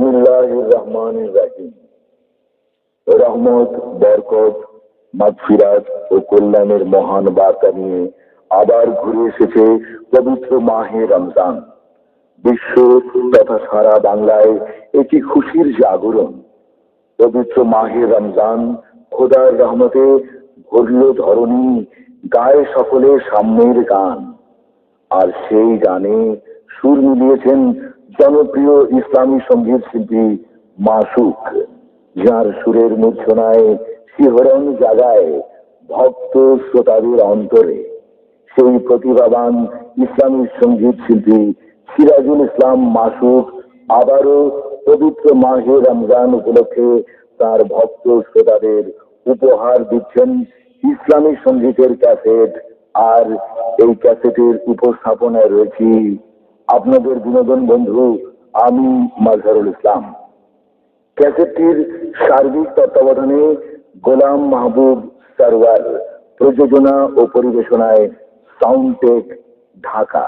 বিসমিল্লাহির রহমানির রহিম। রহমত, বরকত, মাগফিরাত ও কল্যাণের মহান বার্তা নিয়ে আবার ঘুরে এসেছে পবিত্র মাহে রমজান। বিশ্ব তথা সারা বাংলায় একটি খুশির জাগরণ। পবিত্র মাহে রমজান খোদার রহমতে ভরল ধরণী, গায়ে সকলে সাম্যের গান। আর সেই গানে সুর মিলিয়েছেন জনপ্রিয় ইসলামী সঙ্গীত শিল্পী মাসুক, যার সুরের মূর্ছনায় শিহরণ জাগায় ভক্ত শ্রোতাদের অন্তরে। সেই প্রতিভাবান ইসলামী সঙ্গীত শিল্পী সিরাজুল ইসলাম মাসুক আবারও পবিত্র মাহে রমজান উপলক্ষে তার ভক্ত শ্রোতাদের উপহার দিচ্ছেন ইসলামী সঙ্গীতের ক্যাসেট। আর এই ক্যাসেটের উপস্থাপনায় রয়েছি আপনাদের বিনোদন বন্ধু আমি মাজহারুল ইসলাম। ক্যাসেটটির সার্বিক তত্ত্বাবধানে গোলাম মাহবুব সরওয়ার, প্রযোজনা ও পরিবেশনায় সাউন্ডটেক, ঢাকা।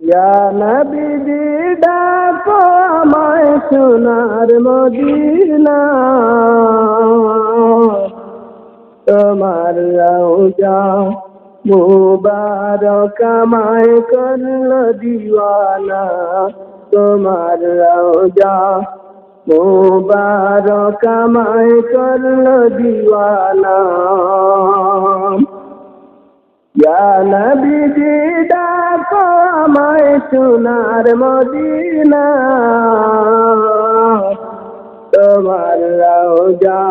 ইয়া নবী ডাকো আমায় সোনার মদিনা, তোমার রওজা মুবারক আমায় করলো দিওয়ানা, তোমার রওজা মুবারক আমায় করলো দিওয়ানা। ইয়া নবী ডাকো আমায় সোনার মদিনা, তোমার রওজা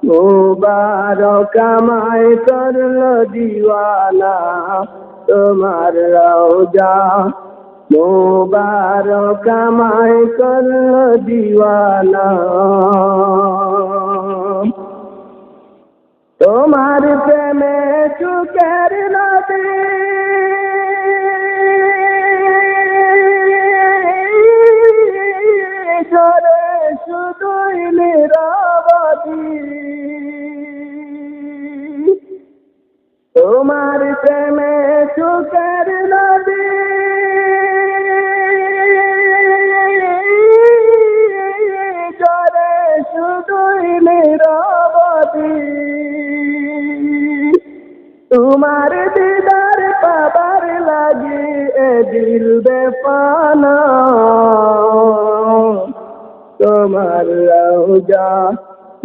মুবারক আমায় করলো দিওয়ানা, তোমার রওজা মুবারক আমায় করলো দিওয়ানা। তোমার প্রেমে সুখের নদী ঝরে শুধুই নীরবতী, তোমার প্রেমে সুখের নদী ঝরে শুধুই নীরবতী। তোমার দিদার পাবার লাগি এ দিল বেফানা, তোমার রওজা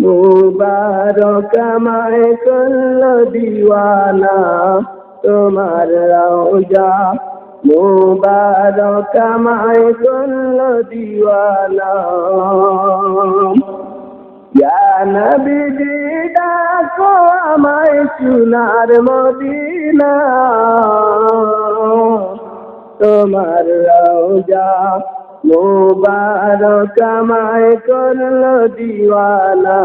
মুবারক আমায় করলো দিওয়ানা, তোমার রওজা মুবারক আমায় করলো দিওয়ানা। ইয়া নবী ডাকো আমায় সোনার মদিনা, তোমার রওজা মুবারক আমায় করলো দিওয়ানা,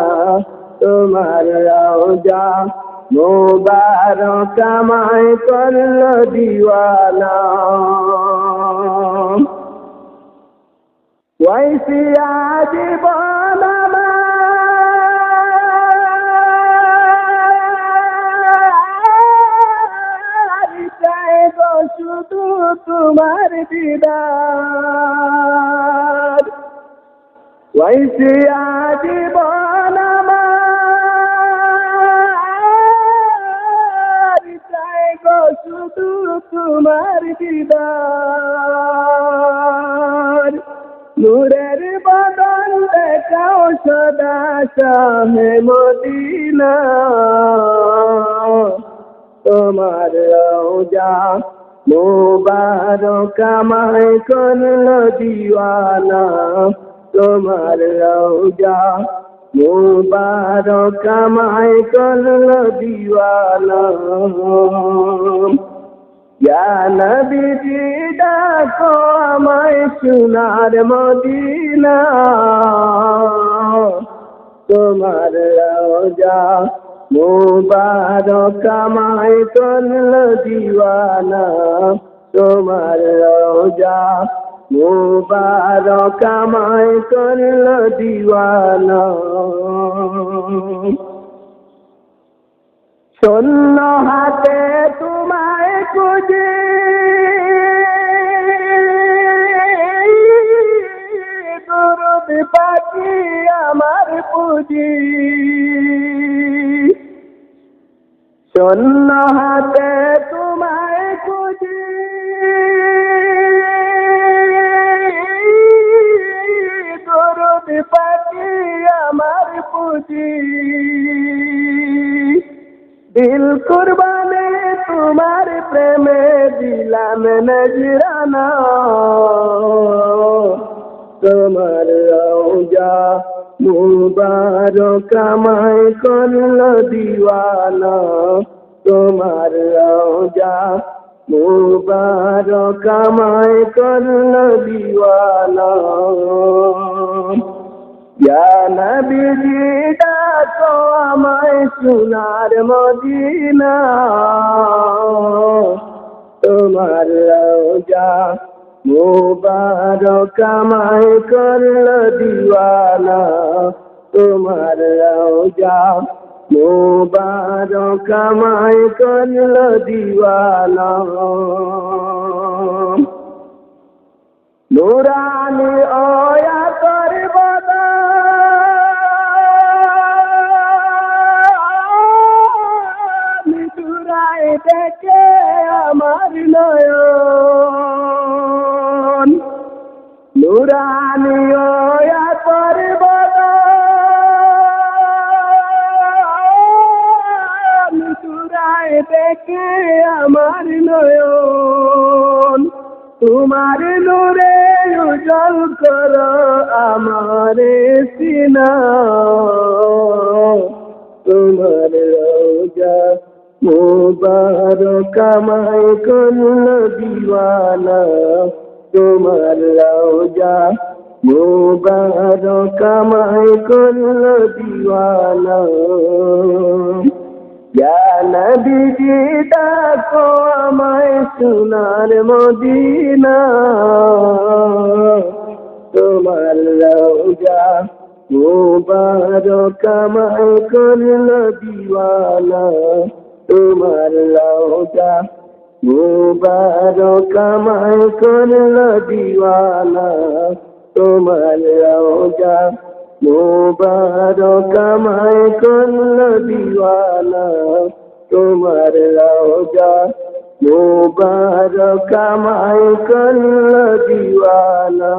তোমার রওজা মুবারক আমায় করলো দিওয়ানা। ওয়াইসি আজীবন শুধু তোমার দিদার, ওয়াইসি আজীবন আমার চাই গো শুধু তোমার দিদার। নূরের বদন দেখাও সদা শাহে মদিনা, তোমার রওজা মুবারক আমায় করলো দিওয়ানা, তোমার রওজা মুবারক আমায় করলো দিওয়ানা। ইয়া নবী ডাকো আমায় সোনার মদিনা, তোমার রওজা মুবারক আমায় করলো দিওয়ানা, তোমার রওজা মুবারক আমায় করলো দিওয়ানা। শূন্য হাতে তোমায় খুঁজে পাখি আমার পুঁজি, শূন্য হাতে তোমায় খুঁজি, দরদ পাখি আমার পুঁজি, দিল কুরবানে তোমার প্রেমে দিলাম নজরানা, তোমার রওজা মুবারক আমায় করলো দিওয়ানা, তোমার রওজা মুবারক আমায় করলো দিওয়ানা। ইয়া নবীজি ডাকো আমায় সোনার মদিনা, তোমার রওজা মুবারক আমায় করলো দিওয়ানা, তোমার রওজা মুবারক আমায় করলো দিওয়ানা। নুরানি ওয়া করবলা মিঠুরায় দেখে আমার নয়ন, নুরানি ওয়া করবলা মিঠুরায় দেখে আমার নয়ন, তোমার নূরে উজ্জ্বল করো আমার সিনা, তোমার রওজা মুবারক আমায় করলো দিওয়ানা, তোমার রওজা মুবারক আমায় করলো দিওয়ানা। ইয়া নবীজি ডাকো আমায় সোনার মদিনা, তোমার রওজা মুবারক আমায় করলো দিওয়ানা, তোমার রওজা মুবারক আমায় করলো দিওয়ানা, তোমার রওজা মুবারক আমায় করলো দিওয়ানা, তোমার রওজা মুবারক আমায় করলো দিওয়ানা।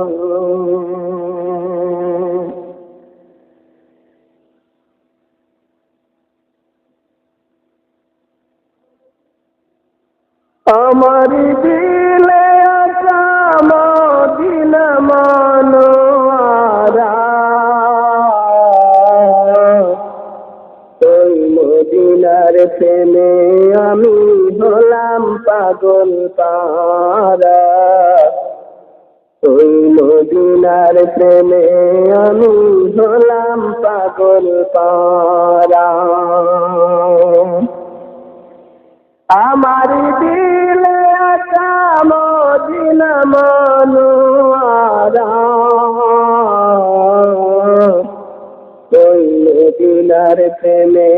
আমার দিলে আশা মদিনা মনোয়ারা, ওই মদিনার প্রেমে আমি হলাম পাগল পারা, ওই মদিনার প্রেমে আমি হলাম পাগল পারা। আমার দিলে আশা মদিনা মনোয়ারা, ওই মদিনার প্রেমে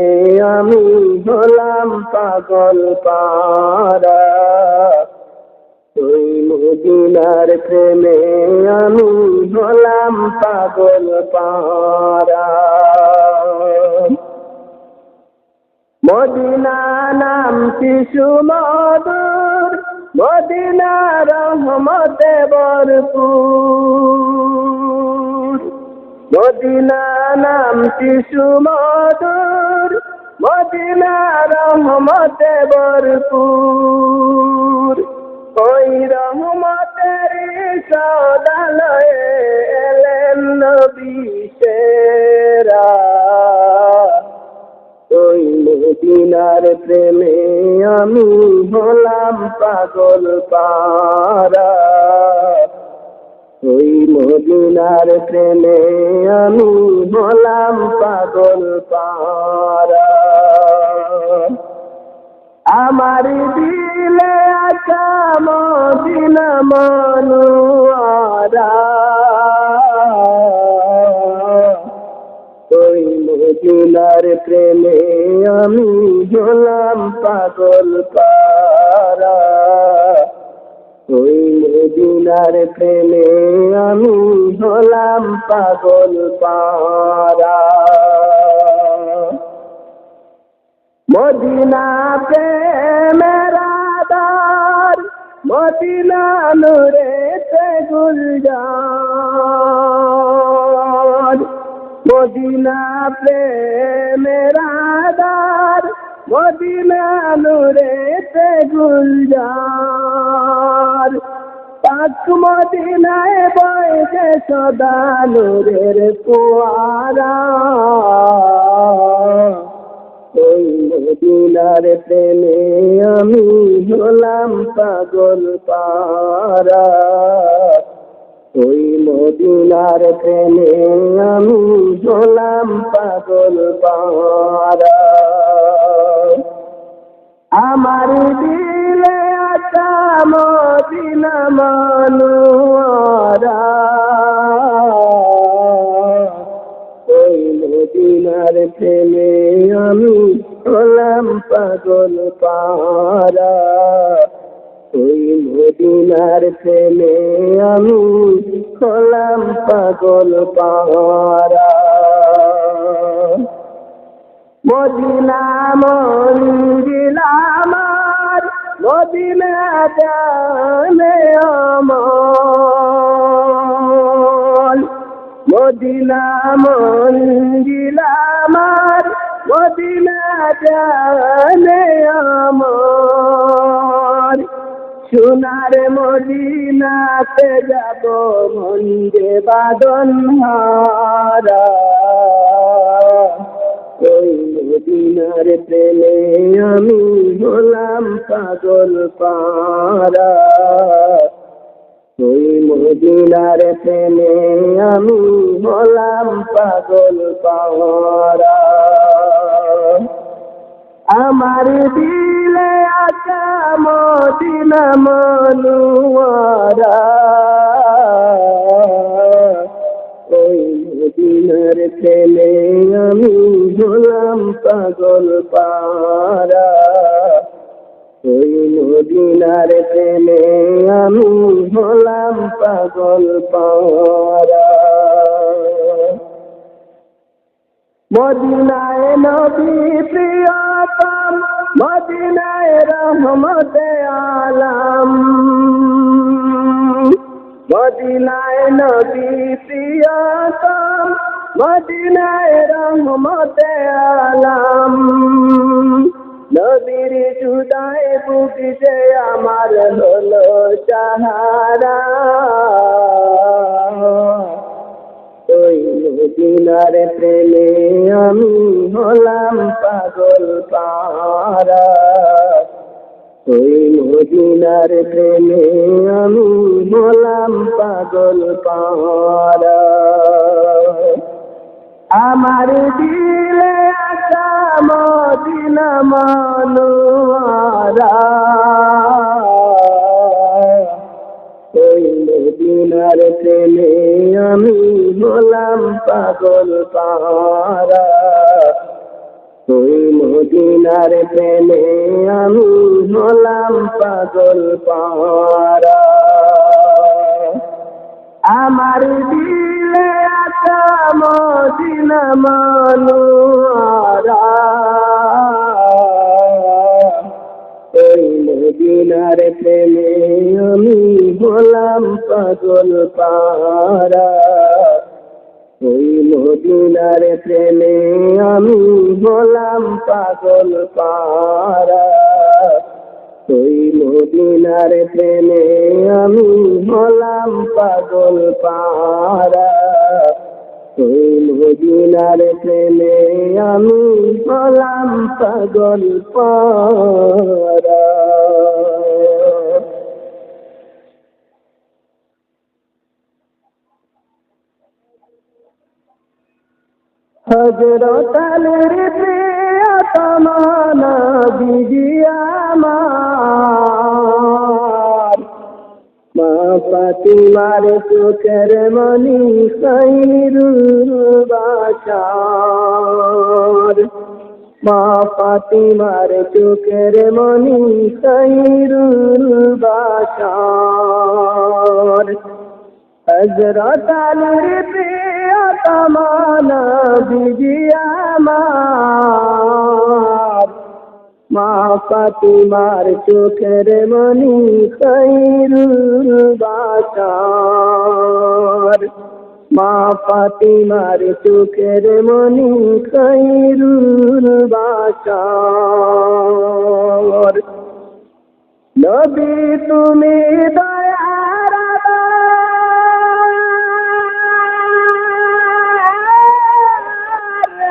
আমি হলাম পাগল পারা, ওই মদিনার প্রেমে আমি হলাম পাগল পারা। মদিনা নামটি সুমধুর, মদিনা রহমতে ভরপুর, মদিনা নামটি সুমধুর, মদিনা রহমতে ভরপুর, ওই রহমতের সদালয়ে এলেন নবী সেরা, ওই মদিনার প্রেমে আমি হলাম পাগল পারা, ওই মদিনার প্রেমে আমি হলাম পাগল পারা। আমার দিলে আশা মদিনা মনোয়ারা, ওই মদিনার প্রেমে আমি হলাম পাগল পারা, ওই মদিনার প্রেমে আমি হলাম পাগল পারা। মদিনা প্রেমের আধার, মদিনা নূরেতে গুলজার। মদিনা প্রেমের আধার, মদিনা নূরেতে গুলজার। পাক মদিনায় বইছে সদা নূরের ফোয়ারা। ওই মদিনার প্রেমে আমি হলাম পাগল পারা। ওই মদিনার প্রেমে আমি হলাম পাগল পারা। আমার দিলে আছা মদিনা মানুয়ারা। ওই মদিনার প্রেমে আমি হলাম পাগল পারা। ওই মদিনার প্রেমে আমি হলাম পাগল পারা। মদিনা মন্দির আমার, মদিনা জানে আমার। মদিনা মন্দির আমার, মদিনা জানে আমার। সোনার মদিনাতে যাব মন্দে বাদন হারা। ওই মদিনার প্রেমে আমি হলাম পাগল পারা। ওই মদিনার প্রেমে আমি হলাম পাগল পারা। আমার দিলে আছা মদিনা মনুয়ারা। ওই মদিনার প্রেমে আমি হলাম পাগল পারা। ওই মদিনার প্রেমে আমি হলাম পাগল পারা। মদিনায় নবী প্রিয়তম, মদিনায় রহমতে আলম। মদিনায় নবী প্রিয়তম, মদিনায় রহমতে আলম। নবীর জুদায় বুকে যে আমার হলো সাহারা। ওই মদিনার প্রেমে আমি হলাম পাগল পারা। ওই মদিনার প্রেমে আমি হলাম পাগল পারা। আমার দিলে আছা মদিনা মানুয়ারা। ওই মদিনার প্রেমে আমি হলাম পাগল পারা। ওই মদিনার প্রেমে আমি হলাম পাগল পারা। আমার দিলে আছা মদিনা মানুয়ারা। ওই মদিনার প্রেমে আমি হলাম পাগল পারা। ওই মদিনার প্রেমে আমি হলাম পাগল পারা। ওই মদিনার প্রেমে আমি হলাম পাগল পারা। ওই মদিনার প্রেমে আমি হলাম পাগল পারা। হযরত আলীর প্রিয়তম নবী আমার। মা ফাতিমার চোখের মনি খায়রুল বাশার। মা ফাতিমার চোখের মনি খায়রুল বাশার হযরত আলীর প্রিয়তমা নবী আমার মা ফাতিমার চোখের মনি খায়রুল বাশার মা ফাতিমার চোখের মনি খায়রুল বাশার নবী তুমি দয়ার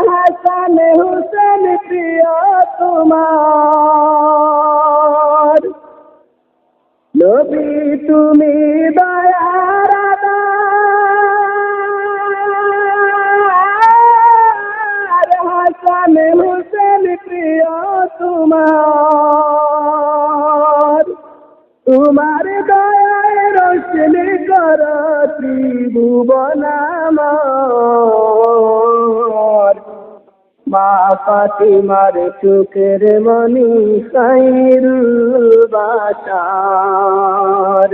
হাসান হুসেন প্রিয় তোমার নবী তুমি দয়ার হাসান হুসেন প্রিয় তোমার তোমার দয়ায় রোশনী কর ত্রিভুবন আমার মা ফাতিমার চোখের মনি খায়রুল বাশার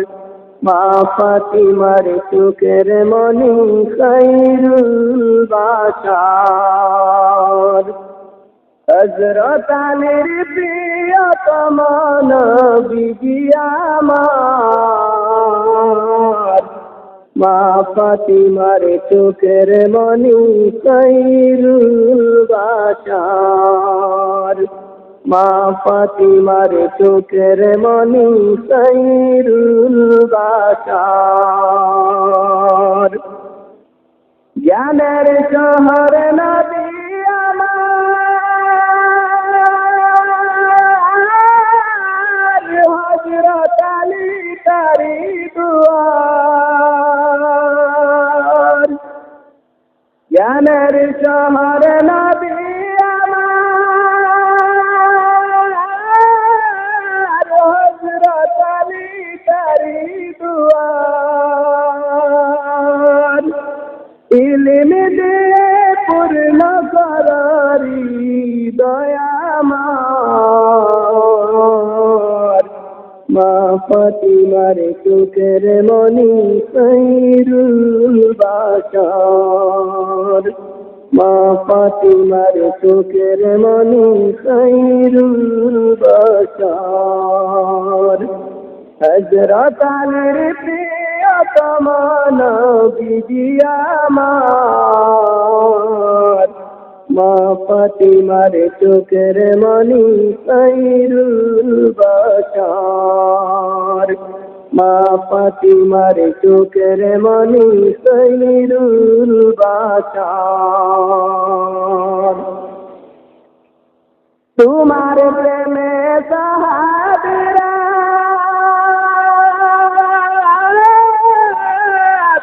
মা ফাতিমার চোখের মনি খায়রুল বাশার হযরত আলীর প্রিয়তমা নবী আমার মা ফাতিমার চোখের মনি খায়রুল বাশার মা ফাতিমার চোখের মনি খায়রুল বাশার জ্ঞানের শহর নবী আমার হযরত আলী তারি দুয়ার জ্ঞানের শহর নবী আমার হযরত আলী তারি দুয়ার ইলম দিয়ে পূর্ণ করারি দয়া আমার মা ফাতিমার চোখের মনি খায়রুল বাশার মা ফাতিমার চোখের মনি খায়রুল বাশার হযরত আলীর প্রিয়তমা নবী আমার মা ফাতিমার চোখের মনি খায়রুল বাশার মা ফাতিমার চোখের মনি খায়রুল বাশার তোমার প্রেমে সাহাবীরা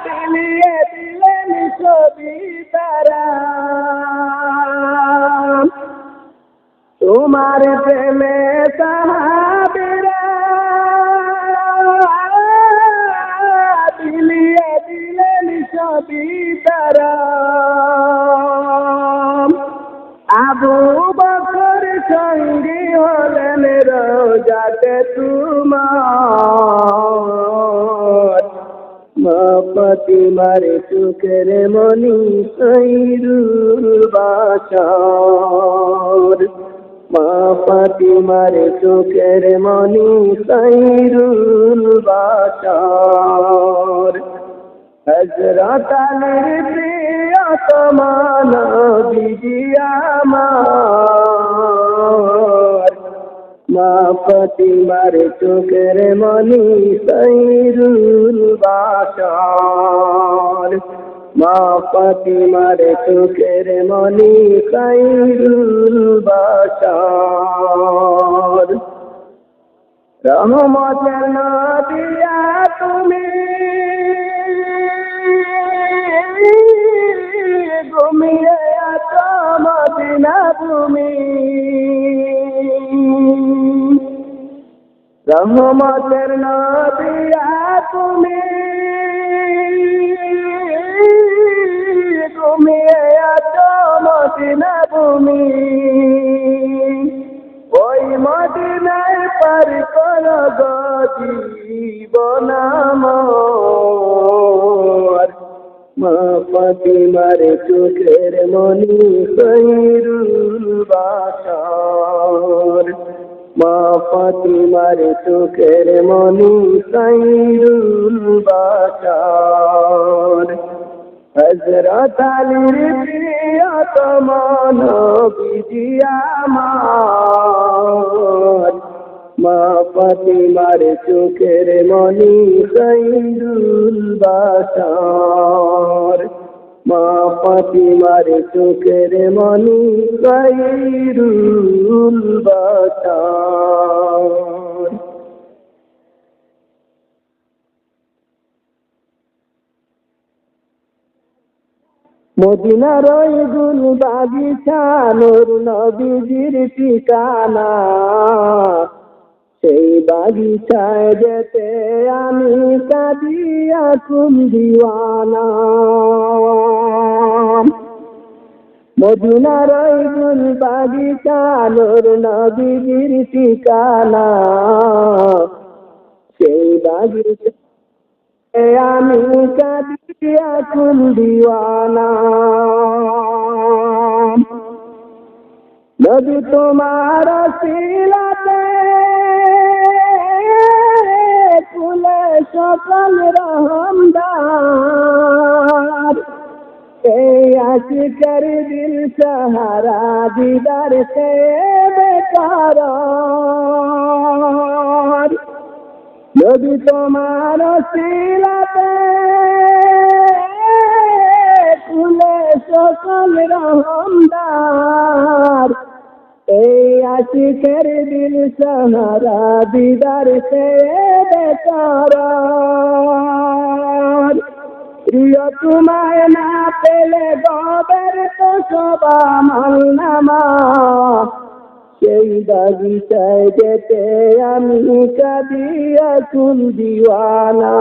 বিলিয়ে দিলেন ছবি তারা তোমার প্রেমে সাহাবীরা বিলিয়ে দিলেন ছবি তারা আবু বকর সঙ্গী হলেন রোজাতে তোমার মা ফাতিমার চোখের মনি খায়রুল বাশার মা ফাতিমার চোখের মনি খায়রুল বাশার হযরত আলীর প্রিয়তমা নবী আমার মা ফাতিমার চোখের মনি খায়রুল বাশার মা ফাতিমার চোখের মনি খায়রুল বাশার রহমতের নবী তুমি ঘুমিয়ে আছো মদিনা ভূমি রহমতের নবী তুমি ঘুমিয়ে আছো মদিনা ভূমি গো জীবন আমার, মা ফাতিমার চোখের মনি খৈরুল বাশার, মা ফাতিমার চোখের মনি খৈরুল বাশার। হযরত আলীর প্রিয়তম নবীজি আমার, মা ফাতিমার চোখের মনি খৈরুল বাশার, মা ফাতিমার চোখের মনি খৈরুল বাশার। মদিনার ওই গুল বাগিচা নূর নবীজির ঠিকানা, সেই বাগিচায় যেতে আমি কাঁদিয়া কুল দিওয়ানা। মদিনার ওই গুল বাগিচা নূর নবীজির ঠিকানা, সেই বাগিচা আমি কাঁদিয়া কুল দিওয়ানা। নবী তোমার সিলাতে ফুলে সকল রহমদার, এই আশিকের দিল সাহারা দিদার সে বেকার। নবী তোমার সিলাতে ফুলে সকল রহমদার, এই আশিকের দিল সাহারা দিদার সে বেকার। প্রিয় তোমায় না পেলে গবের তো সবা মালনামা, সেই বাগিচায় যেতে আমি কাঁদিয়া কুল দিওয়ানা।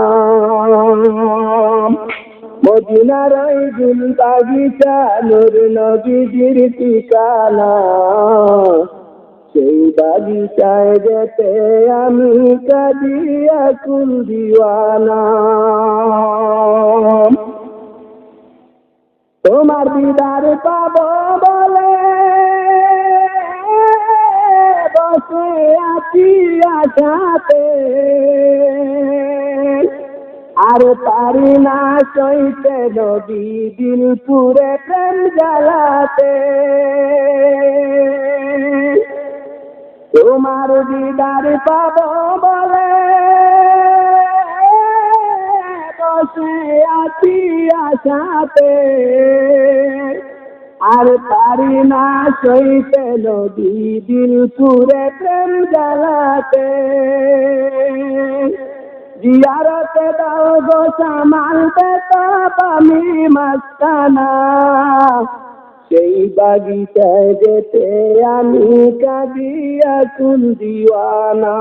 মদিনার ওই গুল বাগিচা নূর নবীজির ঠিকানা, সেই বাগিচায় যেতে আমি কাঁদিয়া কুল দিওয়ানা। তোমার দিদার পাবো বলে বসে আছি আশাতে, আর পারি না সইতে নবী দিল পুরে প্রেম জ্বালাতে। তোমার দিদার পাবো বলে বসে আছি আশাতে, আর পারি না সইতে নবী দিল পুরে প্রেম জ্বালাতে। জিয়ারতে দাও গো সামাল বেতাব আমি মাস্তানা, সেই বাগিচায় যেতে আমি কাঁদিয়া কুল দিওয়ানা।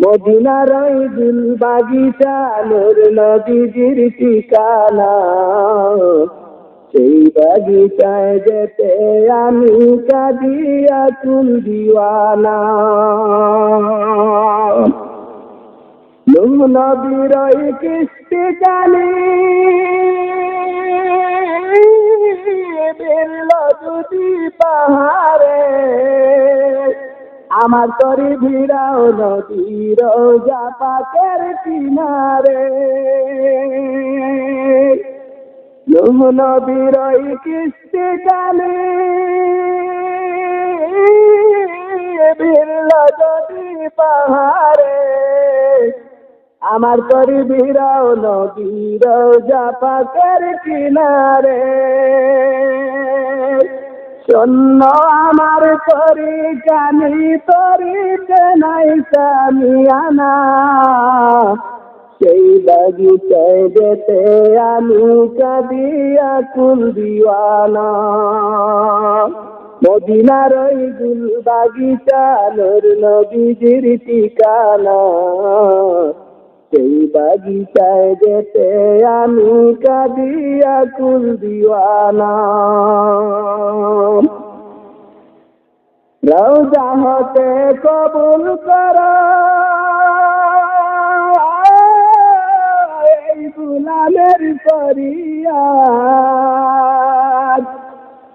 মদিনার ওই গুল বাগিচা নূর নবীজির ঠিকানা, সেই বাগিচায় যেতে আমি কাঁদিয়া কুল দিওয়ানা। নূহ নবীর ওই কিস্তি জানি বিরল যদি পাহাড়ে, আমার তরি ভিড়াও নদীর রোজা পাকের কিনারে। নূহ নবীর ওই কিস্তি জানি বিরল যদি পাহাড়ে, আমার তরি ভিড়াও নদীর রোজা পাকের কিনারে। শূন্য আমার তরি কানি তরিতে নাই সামিয়ানা, সেই বাগিচায় যেতে আমি কাঁদিয়া কুল দিওয়ানা। মদিনার ওই গুল বাগিচা নূর নবীজির ঠিকানা, সেই বাগিচায় যেতে আমি কাঁদিয়া কুল দিওয়ানা। রওজা হতে কবুল করো এই গুলামের ফরিয়াদ।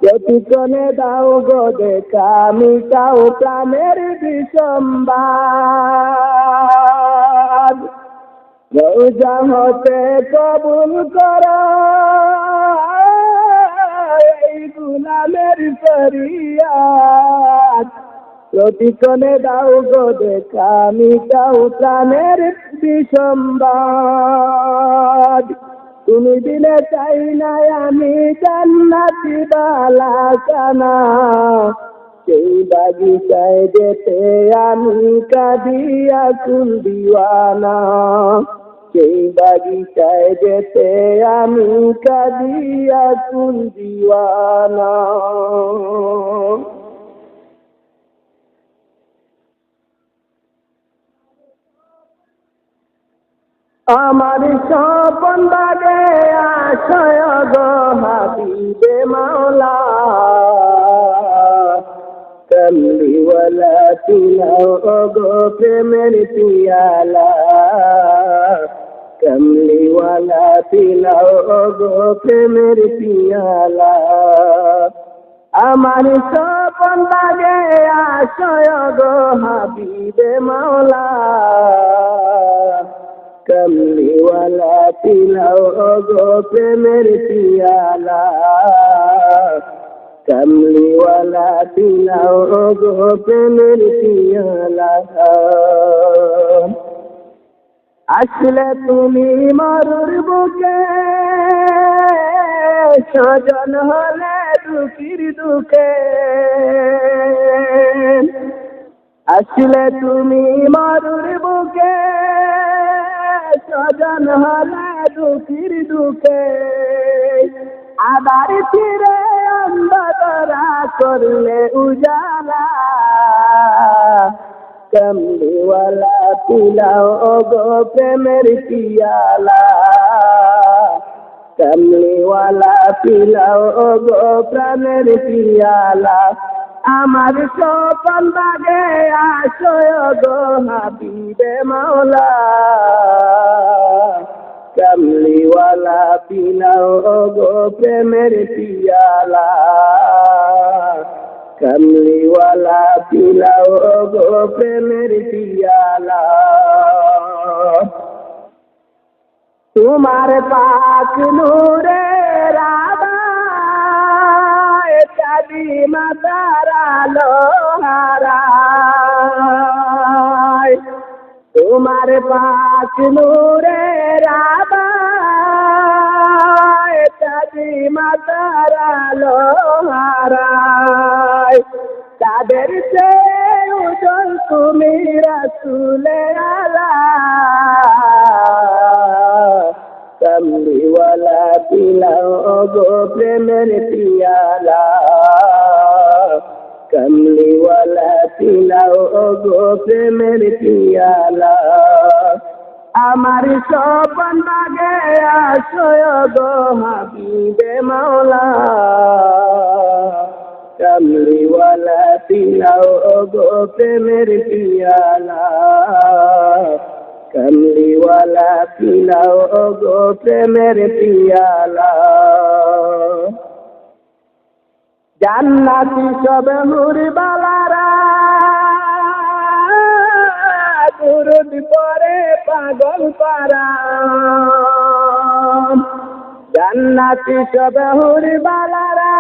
প্রতিক্ষণে দাও গো দেখা মিটাও প্রাণের বিসম্বাদ। রওজা হতে কবুল করো এই গুলামের ফরিয়াদ। প্রতিক্ষণে দাও গো দেখা মিটাও প্রাণের বিসম্বাদ। তুমি দিলে চাই না আমি জান্নাতি বালাখানা, সেই বাগিচায় যেতে আমি কাঁদিয়া কুল দিওয়ানা। সেই বাগিচায় যেতে আমি কাঁদিয়া কুল দিওয়ানা। আমার স্বপন বাগে আশয় গো হাবিবে মাওলা, কমলিওয়ালা পিলাও গো প্রেমের পিয়ালা। কমলিওয়ালা পিলাও গো প্রেমের পিয়ালা। আমার স্বপন বাগে আশয় গো হাবিবে মাওলা, কমলিওয়ালা পিলাও গো প্রেমের পিয়ালা। কমলিওয়ালা পিলাও গো প্রেমের পিয়ালা। আসলে তুমি মরুর বুকে, সজন হলে দুঃখীর দুঃখে। আসলে তুমি মরুর বুকে, সজন হলে দুঃখীর দুঃখে। আবার ফিরে অন্ধকারা করলে উজালা। কমলিওয়ালা পিলাও গো প্রেমের পিয়ালা। কমলিওয়ালা পিলাও গো প্রাণের পিয়ালা। আমার স্বপন বাগে আশয় গো হাবিবে মাওলা, কমলিওয়ালা পিলাও গো প্রেমের পিয়ালা। কমলিওয়ালা পিলাও গো প্রেমের পিয়ালা। তোমার পাক নূরে রাধা চাঁদি মাতারা লোহারায়। তোমার পাক নূরে রাধা চাঁদি মাতারা লোহারায়। তাদের সে উজ্জ্বল তুমি রাসূলে আলা। কমলিওয়ালা পিলাও গো প্রেমের পিয়ালা। কমলিওয়ালা পিলাও গো প্রেমের পিয়ালা। আমার স্বপন বাগে আশয় গো হাবিবে মাওলা, কমলিওয়ালা পিলাও গো প্রেমের পিয়ালা। কমলিওয়ালা পিলাও গো প্রেমের পিয়ালা। জান্নাতি সব হুরবালারা দুরুদ পড়ে পাগল পারা। জান্নাতি সব হুরবালারা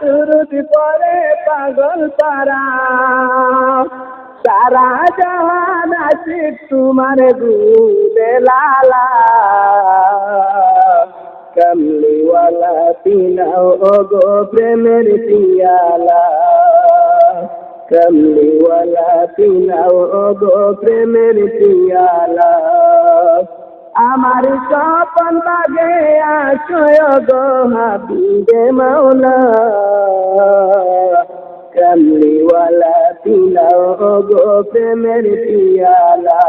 দুরুদ পড়ে পাগল পারা। সারা জাহান আশিক তোমার দুলে লালা। কমলিওয়ালা পিলাও গো প্রেমের পিয়ালা। কমলিওয়ালা পিলাও গো প্রেমের পিয়ালা। আমার স্বপন বাগে আশয় গো হাবিবে মাওলা, কমলিওয়ালা পিলাও গো প্রেমের পিয়ালা।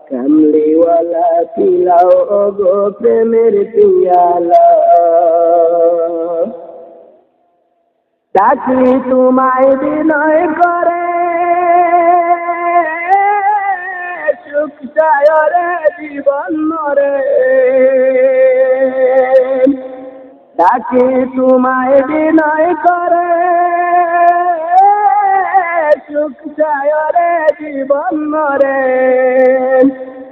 কমলিওয়ালা পিলাও গো প্রেমের পিয়ালা। ডাকি তোমায় বিনয় করে সুখ চায় রে জীবন মরে ডাকি তোমায় বিনয় করে সুখ চায় রে জীবন মরে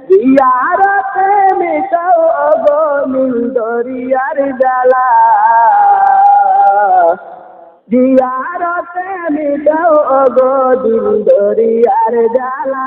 দিয়ারতে মিটাও গো নীল দরিয়ার জ্বালা দিয়ারতে মিটাও গো নীল দরিয়ার জ্বালা